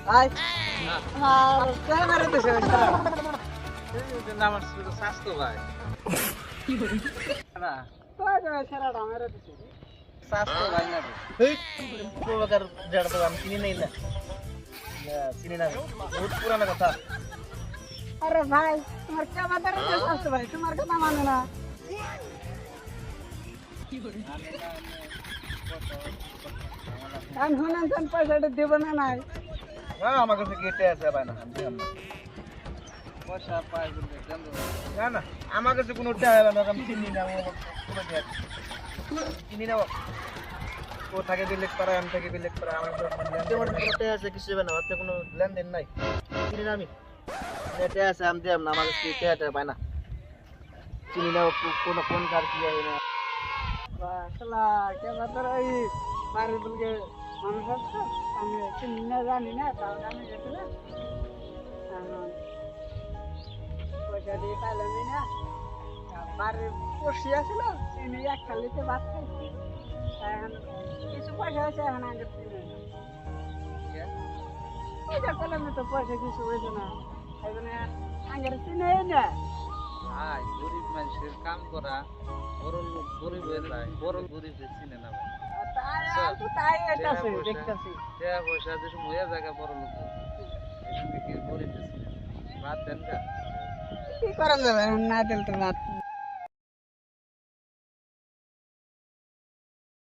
ভাই আর কেন মারে দিছে সারা নাম স্বাস্থ্য ভাই না তো সারাটা মেরে দিছে স্বাস্থ্য ভাই না এই প্রকার যেটা তো আমি চিনি নাই না চিনি না বহুত পুরানো কথা আরে ভাই তোমার কে বাতারে আসছে ভাই তোমার কথা মানে না আমি শুনেন তো পয়সাটা দেব না নাই না আমার কাছে গেটে আছে ভাই না আমি দিলাম না। পয়সা পাই বলতে দেন তো না না আমার কাছে কোনো টাকা হবে না আমি চিনি না কোনো দেখ চিনি না ও থাকে বিলেক পাড়া আমি থাকি বিলেক পাড়া আমার কোনো টাকা আছে কিছু হবে না ওতে কোনো লেনদেন নাই চিনি না আমি টাকা আছে আমি দিলাম না আমার কাছে টাকা পাই না চিনি না কোন কার কি হয় না আসলা কে বাতারে এই মারে বলকে মানুষ আছে আমি চিনি না জানি না তাও আমি গেছিলাম পয়সা দিয়ে পাইলাম না বাড়ি বসে আসলো চিনি এক খালিতে ভাত খাইছি এখন কিছু পয়সা আছে এখন আগে চিনি না পয়সা পেলাম না তো পয়সা কিছু হয়েছে না এই জন্য আগে চিনে না ভাই গরিব মানুষের কাম করা বড় লোক গরিব হয়ে যায় বড় গরিব চিনে না ভাই তাই আর তো তাই এটাছে দেখতেছি টাকা পয়সা যে ময়া জায়গা বড় লোক এই সঙ্গে কি গরিব চিনে ভাত দেন গা কি করা যাবে এখন না দিলে তো ভাত